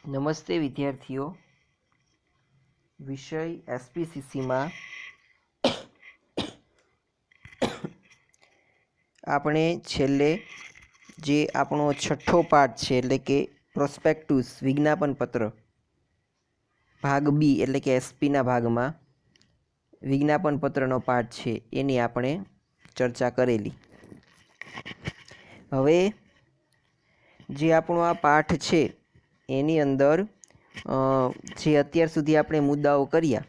નમસ્તે વિદ્યાર્થીઓ, વિષય એસપીસીસીમાં આપણે છેલ્લે જે આપણો છઠ્ઠો પાઠ છે એટલે કે પ્રોસ્પેક્ટસ વિજ્ઞાપન પત્ર ભાગ બી એટલે કે એસપીના ભાગમાં વિજ્ઞાપન પત્રનો પાઠ છે એની આપણે ચર્ચા કરેલી. હવે જે આપણો આ પાઠ છે એની અંદર જે અત્યાર સુધી આપણે મુદ્દાઓ કર્યા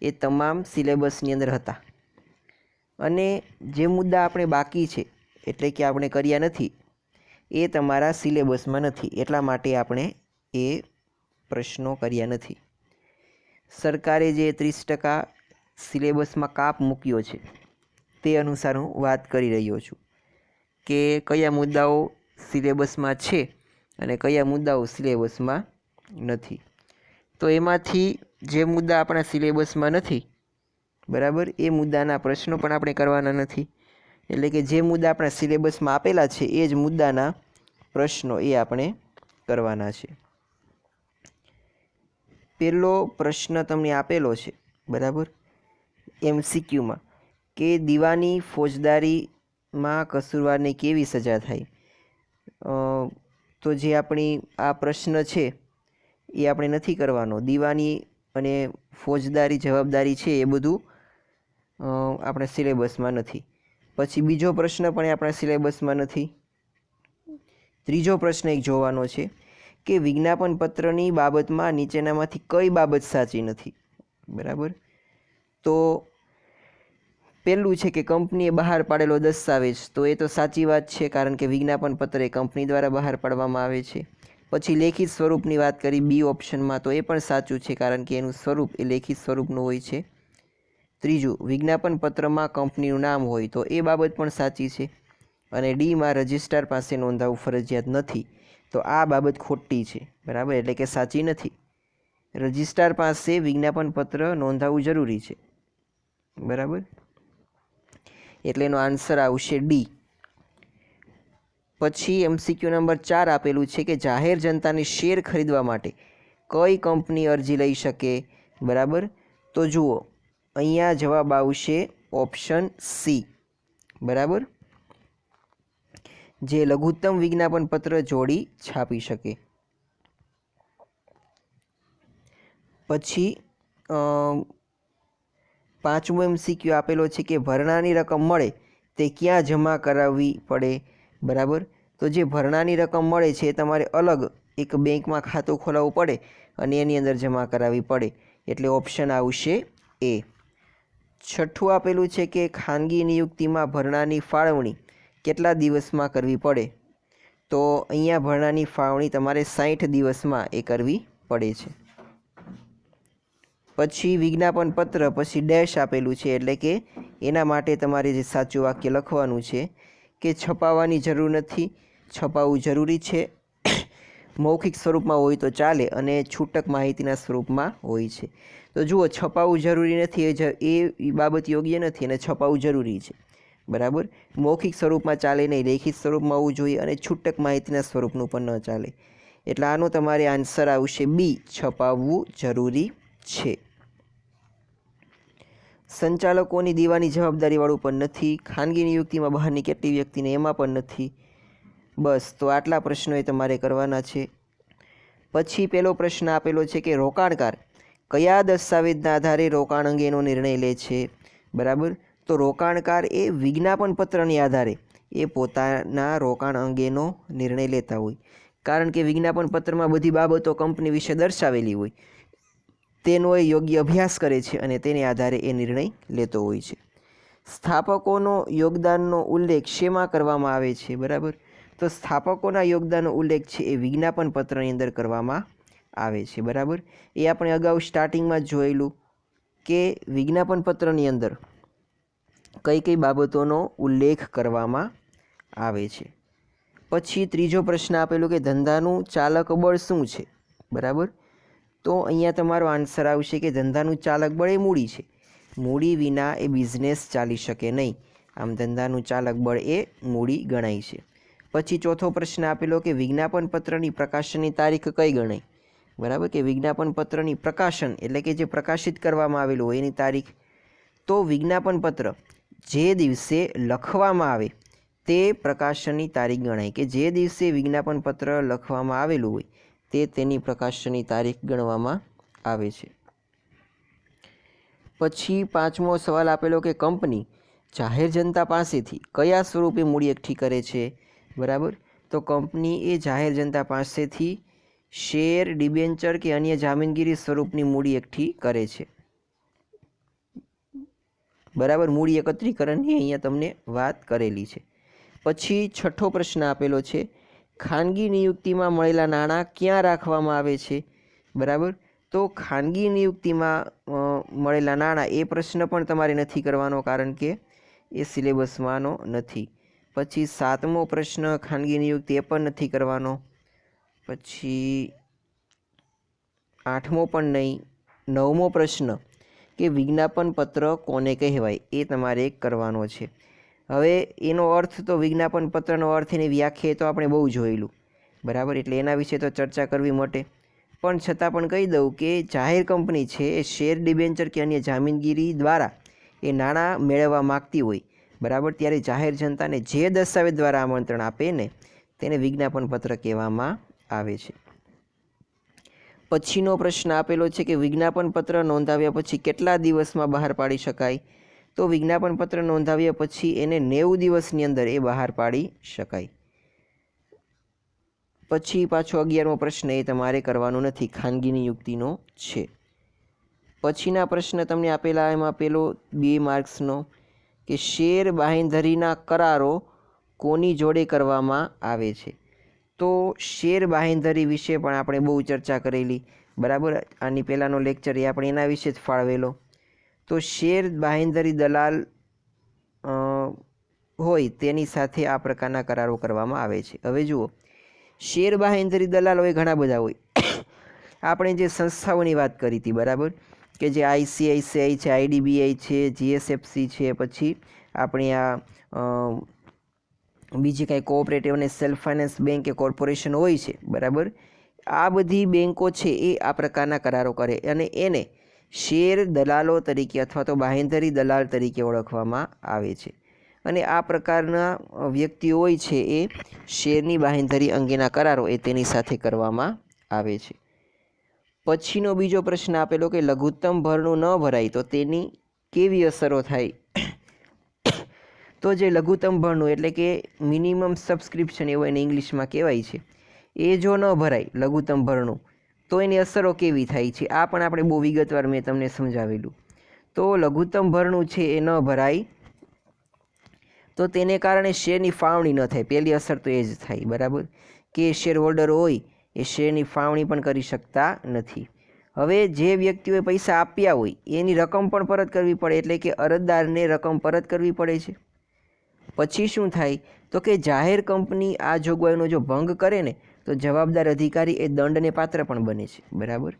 એ તમામ સિલેબસની અંદર હતા અને જે મુદ્દા આપણે બાકી છે એટલે કે આપણે કર્યા નથી એ તમારા સિલેબસમાં નથી, એટલા માટે આપણે એ પ્રશ્નો કર્યા નથી. સરકારે જે 30% સિલેબસમાં કાપ મૂક્યો છે તે અનુસાર હું વાત કરી રહ્યો છું કે કયા મુદ્દાઓ સિલેબસમાં છે અને કયા મુદ્દાઓ સિલેબસમાં નથી. તો એમાંથી જે મુદ્દા આપણા સિલેબસમાં નથી, બરાબર, એ મુદ્દાના પ્રશ્નો પણ આપણે કરવાના નથી. એટલે કે જે મુદ્દા આપણા સિલેબસમાં આપેલા છે એ જ મુદ્દાના પ્રશ્નો એ આપણે કરવાના છે. પહેલો પ્રશ્ન તમને આપેલો છે, બરાબર, MCQમાં કે દીવાની ફોજદારીમાં કસૂરવારને કેવી સજા થાય. તો જે આપણી આ પ્રશ્ન છે એ આપણે નથી કરવાનો. દીવાની અને ફોજદારી જવાબદારી છે એ બધું આપણા સિલેબસમાં નથી. પછી બીજો પ્રશ્ન પણ આપણા સિલેબસમાં નથી. ત્રીજો પ્રશ્ન એક જોવાનો છે કે વિજ્ઞાપન પત્રની બાબતમાં નીચેનામાંથી કઈ બાબત સાચી નથી, બરાબર. તો પહેલું છે કે કંપનીએ બહાર પાડેલો દસ્તાવેજ, તો એ તો સાચી વાત છે કારણ કે વિજ્ઞાપન પત્ર એ કંપની દ્વારા બહાર પાડવામાં આવે છે. પછી લેખિત સ્વરૂપની વાત કરી બી ઓપ્શનમાં, તો એ પણ સાચું છે કારણ કે એનું સ્વરૂપ એ લેખિત સ્વરૂપનું હોય છે. ત્રીજું, વિજ્ઞાપન પત્રમાં કંપનીનું નામ હોય, તો એ બાબત પણ સાચી છે. અને ડીમાં રજિસ્ટ્રાર પાસે નોંધાવવું ફરજિયાત નથી, તો આ બાબત ખોટી છે, બરાબર, એટલે કે સાચી નથી. રજિસ્ટ્રાર પાસે વિજ્ઞાપન પત્ર નોંધાવવું જરૂરી છે, બરાબર, એટલે એનો આન્સર આવશે ડી. પછી MCQ નંબર 4 આપેલું છે કે જાહેર જનતાને શેર ખરીદવા માટે કઈ કંપની અરજી લઈ શકે, બરાબર. તો જુઓ, અહીંયા જવાબ આવશે ઓપ્શન સી, બરાબર, જે લઘુત્તમ વિજ્ઞાપન પત્ર જોડી છાપી શકે. પછી 5મો MCQ આપેલો છે કે ભરણાની રકમ મળે તે ક્યાં જમા કરાવવી પડે, બરાબર. તો જે ભરણાની રકમ મળે છે એ તમારે અલગ એક બેંકમાં ખાતું ખોલાવવું પડે અને એની અંદર જમા કરાવવી પડે, એટલે ઓપ્શન આવશે એ. છઠ્ઠું આપેલું છે કે ખાનગી નિયુક્તિમાં ભરણાની ફાળવણી કેટલા દિવસમાં કરવી પડે. તો અહીંયા ભરણાની ફાળવણી તમારે 60 દિવસમાં એ કરવી પડે છે. પછી વિજ્ઞાપન પત્ર પછી ડેશ આપેલું છે, એટલે કે એના માટે તમારે જે સાચું વાક્ય લખવાનું છે કે છપાવવાની જરૂર નથી, છપાવવું જરૂરી છે, મૌખિક સ્વરૂપમાં હોય તો ચાલે અને છૂટક માહિતીના સ્વરૂપમાં હોય છે. તો જુઓ, છપાવવું જરૂરી નથી એ બાબત યોગ્ય નથી અને છપાવવું જરૂરી છે, બરાબર. મૌખિક સ્વરૂપમાં ચાલે નહીં, લેખિત સ્વરૂપમાં હોવું જોઈએ અને છૂટક માહિતીના સ્વરૂપનું પણ ન ચાલે. એટલે આનો તમારે આન્સર આવશે બી, છપાવવું જરૂરી છે. સંચાલકોની દીવાની જવાબદારીવાળું પણ નથી. ખાનગી નિયુક્તિમાં બહારની કેટલી વ્યક્તિને, એમાં પણ નથી. બસ, તો આટલા પ્રશ્નો એ તમારે કરવાના છે. પછી પહેલો પ્રશ્ન આપેલો છે કે રોકાણકાર કયા દસ્તાવેજના આધારે રોકાણ અંગેનો નિર્ણય લે છે, બરાબર. તો રોકાણકાર એ વિજ્ઞાપન પત્રની આધારે એ પોતાના રોકાણ અંગેનો નિર્ણય લેતા હોય, કારણ કે વિજ્ઞાપન પત્રમાં બધી બાબતો કંપની વિશે દર્શાવેલી હોય, તેનો એ યોગ્ય અભ્યાસ કરે છે અને તેને આધારે એ નિર્ણય લેતો હોય છે. સ્થાપકોનો યોગદાનનો ઉલ્લેખ શેમાં કરવામાં આવે છે, બરાબર. તો સ્થાપકોના યોગદાનનો ઉલ્લેખ છે એ વિજ્ઞાપન પત્રની અંદર કરવામાં આવે છે, બરાબર. એ આપણે અગાઉ સ્ટાર્ટિંગમાં જ જોયેલું કે વિજ્ઞાપન પત્રની અંદર કઈ કઈ બાબતોનો ઉલ્લેખ કરવામાં આવે છે. પછી ત્રીજો પ્રશ્ન આપેલો કે ધંધાનું ચાલક બળ શું છે, બરાબર. તો અહીંયા તમારો આન્સર આવશે કે ધંધાનું ચાલક બળ એ મૂડી છે. મૂડી વિના એ બિઝનેસ ચાલી શકે નહીં, આમ ધંધાનું ચાલક બળ એ મૂડી ગણાય છે. પછી ચોથો પ્રશ્ન આપેલો કે વિજ્ઞાપન પત્રની પ્રકાશનની તારીખ કઈ ગણાય. બરાબર, કે વિજ્ઞાપન પત્રની પ્રકાશન એટલે કે જે પ્રકાશિત કરવામાં આવેલું હોય એની તારીખ. તો વિજ્ઞાપન પત્ર જે દિવસે લખવામાં આવે તે પ્રકાશનની તારીખ ગણાય, કે જે દિવસે વિજ્ઞાપન પત્ર લખવામાં આવેલું હોય તે તેની પ્રકાશનની તારીખ ગણવામાં આવે છે. પછી 5મો સવાલ આપેલો કે કંપની જાહેર જનતા પાસેથી કયા સ્વરૂપે મૂડી એકઠી કરે છે. બરાબર, તો કંપની એ જાહેર જનતા પાસેથી શેર, ડિબેન્ચર કે અન્ય જામીનગીરી સ્વરૂપની મૂડી એકઠી કરે છે. બરાબર, મૂડી એકત્રીકરણની અહીંયા તમને વાત કરેલી છે. પછી 6થો પ્રશ્ન આપેલો છે, ખાનગી નિયુક્તિમાં મળેલા નાણાં ક્યાં રાખવામાં આવે છે. બરાબર, તો ખાનગી નિયુક્તિમાં મળેલા નાણાં એ પ્રશ્ન પણ તમારે નથી કરવાનો, કારણ કે એ સિલેબસમાંનો નથી. પછી 7મો પ્રશ્ન ખાનગી નિયુક્તિ એ પણ નથી કરવાનો. પછી 8મો પણ નહીં. 9મો પ્રશ્ન કે વિજ્ઞાપન પત્ર કોને કહેવાય એ તમારે કરવાનો છે. હવે એનો અર્થ તો વિજ્ઞાપન પત્રનો અર્થ એની વ્યાખ્યા તો આપણે બહુ જોયેલું. બરાબર, એટલે એના વિશે તો ચર્ચા કરવી મોટે, પણ છતાં પણ કહી દઉં કે જાહેર કંપની છે એ શેર, ડિબેન્ચર કે અન્ય જામીનગીરી દ્વારા એ નાણાં મેળવવા માગતી હોય, બરાબર, ત્યારે જાહેર જનતાને જે દસ્તાવેજ દ્વારા આમંત્રણ આપે ને તેને વિજ્ઞાપન પત્ર કહેવામાં આવે છે. પછીનો પ્રશ્ન આપેલો છે કે વિજ્ઞાપન પત્ર નોંધાવ્યા પછી કેટલા દિવસમાં બહાર પાડી શકાય. તો વિજ્ઞાપન પત્ર નોંધાવ્યા પછી એને 90 દિવસની અંદર એ બહાર પાડી શકાય. પછી પાછો 11મો પ્રશ્ન એ તમારે કરવાનો નથી, ખાનગી નિયુક્તિનો છે. પછીના પ્રશ્ન તમને આપેલા, એમાં પેલો 2 માર્ક્સનો કે શેર બાંહેધરીના કરારો કોની જોડે કરવામાં આવે છે. તો શેર બાંહેધરી વિશે પણ આપણે બહુ ચર્ચા કરેલી. બરાબર, આની પહેલાંનો લેક્ચર એ આપણે એના વિશે જ ફાળવેલો. તો શેર બાંહેધરી દલાલ હોય તેની સાથે આ પ્રકારના કરારો કરવામાં આવે છે. હવે જુઓ, શેર બાંહેધરી દલાલ હોય ઘણા બધા હોય. આપણે જે સંસ્થાઓની વાત કરી હતી, બરાબર, કે જે ICICI છે, IDBI છે, GSFC છે, પછી આપણે આ બીજી કાંઈ કોઓપરેટિવ અને સેલ્ફ ફાઇનાન્સ બેંક કે કોર્પોરેશન હોય છે. બરાબર, આ બધી બેન્કો છે એ આ પ્રકારના કરારો કરે અને એને શેર દલાલો તરીકે અથવા તો બાંહેધરી દલાલ તરીકે ઓળખવામાં આવે છે. અને આ પ્રકારના વ્યક્તિઓ હોય છે એ શેરની બાંહેધરી અંગેના કરારો એ તેની સાથે કરવામાં આવે છે. પછીનો બીજો પ્રશ્ન આપેલો કે લઘુત્તમ ભરણું ન ભરાય તો તેની કેવી અસરો થાય. તો જે લઘુત્તમ ભરણું એટલે કે મિનિમમ સબસ્ક્રિપ્શન એવું એને ઇંગ્લિશમાં કહેવાય છે, એ જો ન ભરાય લઘુત્તમ ભરણું તો એની અસરો કેવી થાય છે, આ પણ આપણે બહુ વિગતવાર મેં તમને સમજાવેલું. તો લઘુત્તમ ભરણું છે એ ન ભરાય તો તેને કારણે શેરની ફાળવણી ન થાય. પહેલી અસર તો એ જ થાય. બરાબર, કે શેર હોલ્ડર હોય એ શેરની ફાળવણી પણ કરી શકતા નથી. હવે જે વ્યક્તિઓએ પૈસા આપ્યા હોય એની રકમ પણ પરત કરવી પડે, એટલે કે અરજદારને રકમ પરત કરવી પડે છે. પછી શું થાય તો કે જાહેર કંપની આ જોગવાઈનો જો ભંગ કરે ને તો જવાબદાર અધિકારી એ દંડને પાત્ર પણ બને છે. બરાબર,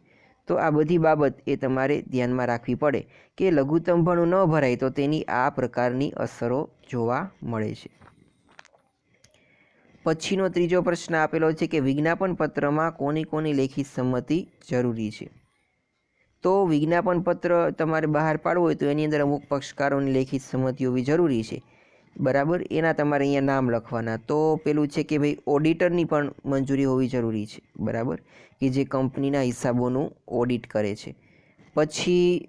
તો આ બધી બાબત એ તમારે ધ્યાનમાં રાખવી પડે કે લઘુત્તમ ભરણું ન ભરાય તો તેની આ પ્રકારની અસરો જોવા મળે છે. પછીનો ત્રીજો પ્રશ્ન આપેલો છે કે વિજ્ઞાપન પત્રમાં કોની કોની લેખિત સંમતિ જરૂરી છે. તો વિજ્ઞાપન પત્ર તમારે બહાર પાડવું હોય તો એની અંદર અમુક પક્ષકારોની લેખિત સંમતિ હોવી જરૂરી છે. બરાબર, એના તમારે અહીંયા નામ લખવાના. તો પેલું છે કે ભાઈ ઓડિટરની પણ મંજૂરી હોવી જરૂરી છે. બરાબર, કે જે કંપનીના હિસાબોનું ઓડિટ કરે છે. પછી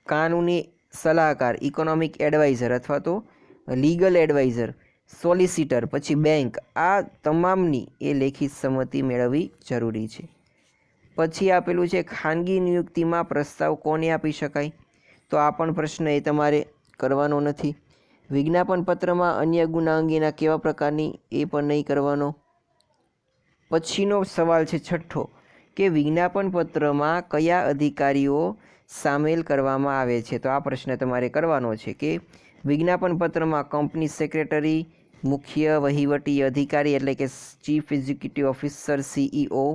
કાનૂની સલાહકાર, ઇકોનોમિક એડવાઇઝર અથવા તો લીગલ એડવાઇઝર, સોલિસિટર, પછી બેંક, આ તમામની એ લેખિત સંમતિ મેળવવી જરૂરી છે. પછી આપેલું છે ખાનગી નિયુક્તિમાં પ્રસ્તાવ કોને આપી શકાય. તો આ પણ પ્રશ્ન એ તમારે કરવાનો નથી. વિજ્ઞાપન પત્રમાં અન્ય ગુના અંગેના કેવા પ્રકારની એ પણ નહીં કરવાનો. પછીનો સવાલ છે 6થો કે વિજ્ઞાપન પત્રમાં કયા અધિકારીઓ સામેલ કરવામાં આવે છે. તો આ પ્રશ્ન તમારે કરવાનો છે કે વિજ્ઞાપન પત્રમાં કંપની સેક્રેટરી, મુખ્ય વહીવટી અધિકારી એટલે કે ચીફ એક્ઝિક્યુટિવ ઓફિસર CEO,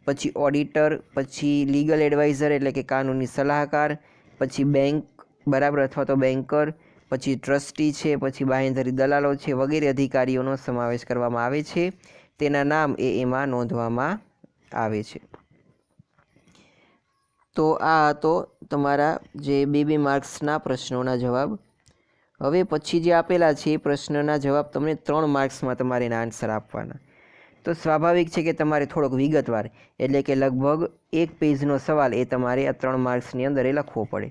પછી ઓડિટર, પછી લીગલ એડવાઇઝર એટલે કે કાનૂની સલાહકાર, પછી બેંક, બરાબર, અથવા તો બેન્કર, પછી ટ્રસ્ટી છે, પછી બાંહેધરી દલાલો છે, વગેરે અધિકારીઓનો સમાવેશ કરવામાં આવે છે. તેના નામ એમાં નોંધવામાં આવે છે. તો આ હતો તમારા જે 2 માર્ક્સના પ્રશ્નોના જવાબ. હવે પછી જે આપેલા છે એ પ્રશ્નના જવાબ તમને 3 માર્ક્સમાં તમારે એના આન્સર આપવાના. તો સ્વાભાવિક છે કે તમારે થોડોક વિગતવાર એટલે કે લગભગ 1 પેજનો સવાલ એ તમારે આ 3 માર્ક્સની અંદર એ લખવો પડે.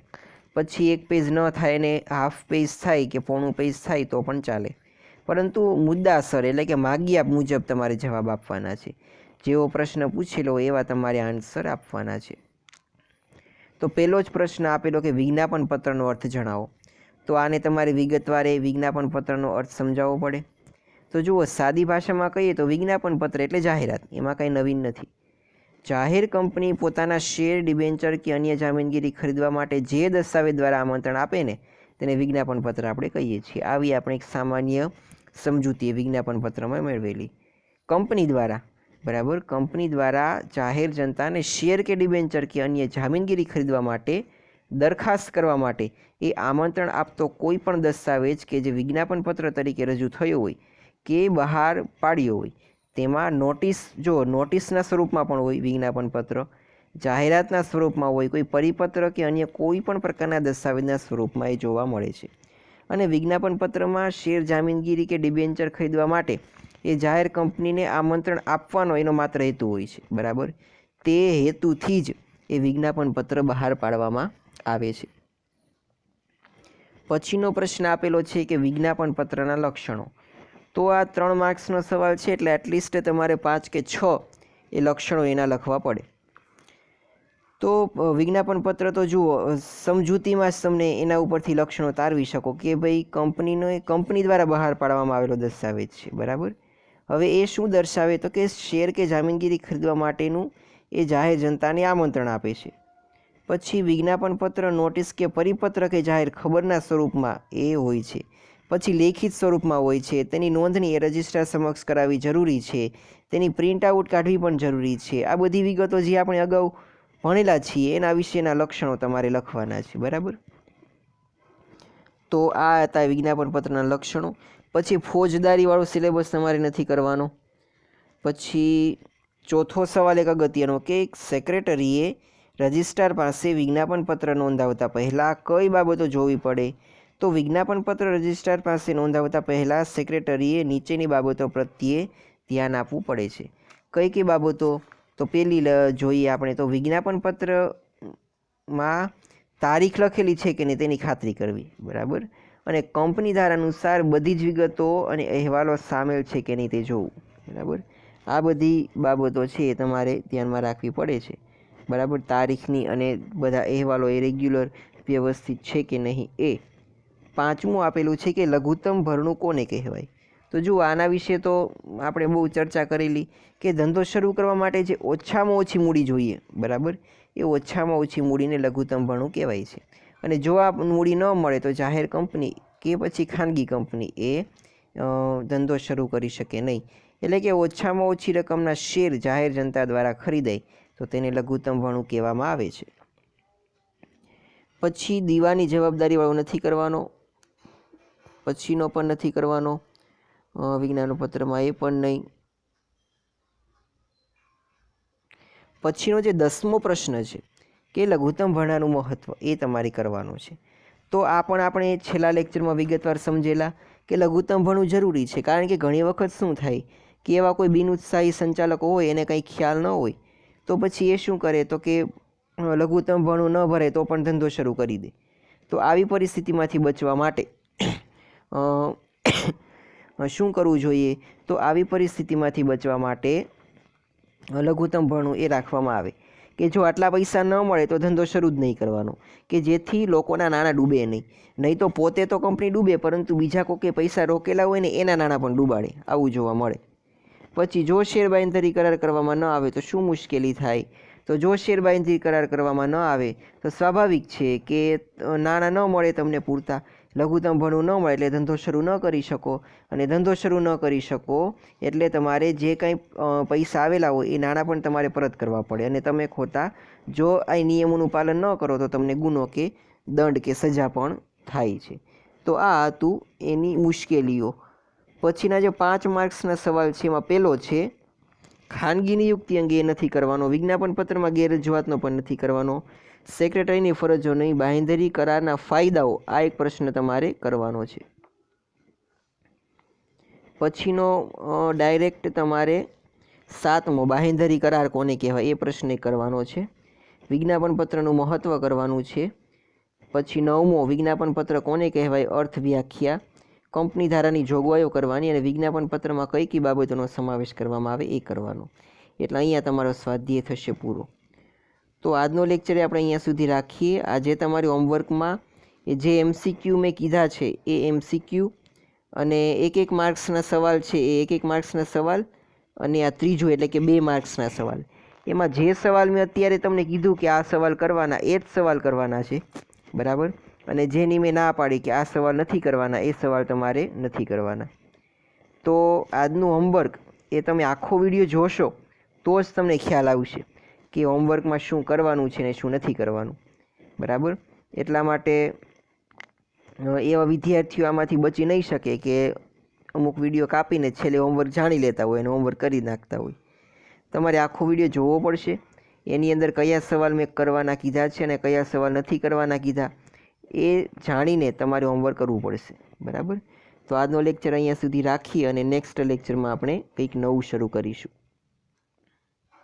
પછી 1 પેજ ન થાય ને હાફ પેજ થાય કે પોણું પેજ થાય તો પણ ચાલે, પરંતુ મુદ્દાસર એટલે કે માગ્યા મુજબ તમારે જવાબ આપવાના છે. જેવો પ્રશ્ન પૂછેલો એવા તમારે આન્સર આપવાના છે. તો પહેલો જ પ્રશ્ન આપેલો કે વિજ્ઞાપન પત્રનો અર્થ જણાવો. તો આને તમારે વિગતવારે વિજ્ઞાપન પત્રનો અર્થ સમજાવવો પડે. તો જુઓ, સાદી ભાષામાં કહીએ તો વિજ્ઞાપન પત્ર એટલે જાહેરાત, એમાં કંઈ નવીન નથી. જાહેર કંપની પોતાના શેર, ડિબેન્ચર કે અન્ય જામીનગીરી ખરીદવા માટે જે દસ્તાવેજ દ્વારા આમંત્રણ આપે ને તેને વિજ્ઞાપન પત્ર આપણે કહીએ છીએ. આવી આપણે એક સામાન્ય સમજૂતી વિજ્ઞાપન પત્રમાં મેળવેલી. કંપની દ્વારા, બરાબર, કંપની દ્વારા જાહેર જનતાને શેર કે ડિબેન્ચર કે અન્ય જામીનગીરી ખરીદવા માટે દરખાસ્ત કરવા માટે એ આમંત્રણ આપતો કોઈ પણ દસ્તાવેજ કે જે વિજ્ઞાપન પત્ર તરીકે રજૂ થયો હોય કે બહાર પાડ્યો હોય તેમાં નોટિસ, જો નોટિસના સ્વરૂપમાં પણ હોય વિજ્ઞાપન પત્ર, જાહેરાતના સ્વરૂપમાં હોય, કોઈ પરિપત્ર કે અન્ય કોઈ પણ પ્રકારના દસ્તાવેજના સ્વરૂપમાં એ જોવા મળે છે. અને વિજ્ઞાપન પત્રમાં શેર, જામીનગીરી કે ડિબેન્ચર ખરીદવા માટે એ જાહેર કંપનીને આમંત્રણ આપવાનો એનો માત્ર હેતુ હોય છે, બરાબર. તે હેતુથી જ એ વિજ્ઞાપન પત્ર બહાર પાડવામાં આવે છે. પછીનો પ્રશ્ન આપેલો છે કે વિજ્ઞાપન પત્રના લક્ષણો. તો આ 3 માર્ક્સનો સવાલ છે એટલે એટલીસ્ટ તમારે 5 કે 6 એ લક્ષણો એના લખવા પડે. તો વિજ્ઞાપન પત્ર તો જુઓ, સમજૂતીમાં જ તમને એના ઉપરથી લક્ષણો તારવી શકો કે ભાઈ કંપની દ્વારા બહાર પાડવામાં આવેલો દસ્તાવેજ છે, બરાબર. હવે એ શું દર્શાવે તો કે શેર કે જામીનગીરી ખરીદવા માટેનું એ જાહેર જનતાને આમંત્રણ આપે છે. પછી વિજ્ઞાપન પત્ર નોટિસ કે પરિપત્ર કે જાહેર ખબરના સ્વરૂપમાં એ હોય છે. પછી લેખિત સ્વરૂપમાં હોય છે. તેની નોંધણી એ રજિસ્ટ્રાર સમક્ષ કરાવવી જરૂરી છે. તેની પ્રિન્ટ આઉટ કાઢવી પણ જરૂરી છે. આ બધી વિગતો જે આપણે અગાઉ ભણેલા છીએ એના વિશેના લક્ષણો તમારે લખવાના છે, બરાબર. તો આ હતા વિજ્ઞાપન પત્રના લક્ષણો. પછી ફોજદારીવાળો સિલેબસ તમારે નથી કરવાનો. પછી ચોથો સવાલ એક અગત્યનો કે સેક્રેટરીએ રજિસ્ટ્રાર પાસે વિજ્ઞાપન પત્ર નોંધાવતા પહેલાં કઈ બાબતો જોવી પડે. તો વિજ્ઞાપન પત્ર રજિસ્ટ્રાર પાસે નોંધાવતા પહેલાં સેક્રેટરીએ નીચેની બાબતો પ્રત્યે ધ્યાન આપવું પડે છે. કઈ કઈ બાબતો? તો પહેલી જોઈએ આપણે તો વિજ્ઞાપન પત્રમાં તારીખ લખેલી છે કે નહીં તેની ખાતરી કરવી, બરાબર. અને કંપની ધારા અનુસાર બધી જ વિગતો અને અહેવાલો સામેલ છે કે નહીં તે જોવું, બરાબર. આ બધી બાબતો છે એ તમારે ધ્યાનમાં રાખવી પડે છે, બરાબર. તારીખની અને બધા અહેવાલો એ રેગ્યુલર વ્યવસ્થિત છે કે નહીં એ. પાંચમું આપેલું છે કે લઘુત્તમ ભરણું કોને કહેવાય. તો જુઓ, આના વિશે તો આપણે બહુ ચર્ચા કરેલી કે ધંધો શરૂ કરવા માટે જે ઓછામાં ઓછી મૂડી જોઈએ, બરાબર, એ ઓછામાં ઓછી મૂડીને લઘુત્તમ ભરણું કહેવાય છે. અને જો આ મૂડી ન મળે તો જાહેર કંપની કે પછી ખાનગી કંપની એ ધંધો શરૂ કરી શકે નહીં. એટલે કે ઓછામાં ઓછી રકમના શેર જાહેર જનતા દ્વારા ખરીદાય તો તેને લઘુત્તમ ભરણું કહેવામાં આવે છે. પછી દીવાની જવાબદારીવાળો નથી કરવાનો. પછીનો પણ નથી કરવાનો વિજ્ઞાન પત્રમાં, એ પણ નહીં. પછીનો જે 10મો પ્રશ્ન છે કે લઘુત્તમ ભરણાનું મહત્ત્વ, એ તમારે કરવાનું છે. તો આ પણ આપણે છેલ્લા લેક્ચરમાં વિગતવાર સમજેલા કે લઘુત્તમ ભરણું જરૂરી છે. કારણ કે ઘણી વખત શું થાય કે એવા કોઈ બિનઉત્સાહી સંચાલકો હોય, એને કંઈ ખ્યાલ ન હોય, તો પછી એ શું કરે તો કે લઘુત્તમ ભરણું ન ભરે તો પણ ધંધો શરૂ કરી દે. તો આવી પરિસ્થિતિમાંથી બચવા માટે શું કરવું જોઈએ? તો આવી પરિસ્થિતિમાંથી બચવા માટે લઘુત્તમ ભરણું એ રાખવામાં આવે કે જો આટલા પૈસા ન મળે તો ધંધો શરૂ જ નહીં કરવાનો, કે જેથી લોકોના નાણાં ડૂબે નહીં. નહીં તો પોતે તો કંપની ડૂબે, પરંતુ બીજા કોકે પૈસા રોકેલા હોય ને એના નાણાં પણ ડૂબાડે, આવું જોવા મળે. પછી જો શેર બાંયધરી કરાર કરવામાં ન આવે તો શું મુશ્કેલી થાય? તો જો શેર બાંયધરી કરાર કરવામાં ન આવે તો સ્વાભાવિક છે કે નાણાં ન મળે તમને પૂરતા, લઘુત્તમ ભરણું ન મળે એટલે ધંધો શરૂ ન કરી શકો. અને ધંધો શરૂ ન કરી શકો એટલે તમારે જે કંઈ પૈસા આવેલા હોય એ નાણાં પણ તમારે પરત કરવા પડે. અને તમે ખોટા જો આ નિયમોનું પાલન ન કરો તો તમને ગુનો કે દંડ કે સજા પણ થાય છે. તો આ હતું એની મુશ્કેલીઓ. પછીના જે 5 માર્ક્સના સવાલ છે એમાં પહેલો છે ખાનગી નિયુક્તિ અંગે નથી કરવાનો. વિજ્ઞાપન પત્રમાં ગેરરજૂઆતનો પણ નથી કરવાનો. સેક્રેટરીની ફરજોની બાંહેધરી કરારના ફાયદાઓ, આ એક પ્રશ્ન તમારે કરવાનો છે. પછીનો ડાયરેક્ટ તમારે 7મો બાંહેધરી કરાર કોને કહેવાય એ પ્રશ્ન કરવાનો છે. વિજ્ઞાપનપત્રનું મહત્ત્વ કરવાનું છે. પછી 9મો વિજ્ઞાપનપત્ર કોને કહેવાય, અર્થ વ્યાખ્યા, કંપની ધારાની જોગવાઈઓ કરવાની અને વિજ્ઞાપનપત્રમાં કઈ કઈ બાબતોનો સમાવેશ કરવામાં આવે એ કરવાનો. એટલે અહીંયા તમારો સ્વાધ્યાય થશે પૂરો. તો આજનો લેક્ચર આપણે અહીંયા સુધી રાખીએ. આજે તમારી હોમવર્કમાં જે MCQ મેં કીધા છે એ MCQ અને 1 માર્ક્સના સવાલ છે એ 1 માર્ક્સના સવાલ અને આ ત્રીજું એટલે કે 2 માર્ક્સના સવાલ. એમાં જે સવાલ મેં અત્યારે તમને કીધું કે આ સવાલ કરવાના એ જ સવાલ કરવાના છે, બરાબર. અને જેની મેં ના પાડી કે આ સવાલ નથી કરવાના એ સવાલ તમારે નથી કરવાના. તો આજનું હોમવર્ક એ તમે આખો વિડીયો જોશો તો જ તમને ખ્યાલ આવશે કે હોમવર્કમાં શું કરવાનું છે ને શું નથી કરવાનું, બરાબર. એટલા માટે એવા વિદ્યાર્થીઓ આમાંથી બચી નહીં શકે કે અમુક વિડીયો કાપીને છેલ્લે હોમવર્ક જાણી લેતા હોય અને હોમવર્ક કરી નાખતા હોય. તમારે આખો વિડીયો જોવો પડશે. એની અંદર કયા સવાલ મેં કરવાના કીધા છે અને કયા સવાલ નથી કરવાના કીધા એ જાણીને તમારે હોમવર્ક કરવું પડશે, બરાબર. તો આજનો લેક્ચર અહીંયા સુધી રાખી અને નેક્સ્ટ લેક્ચરમાં આપણે કંઈક નવું શરૂ કરીશું.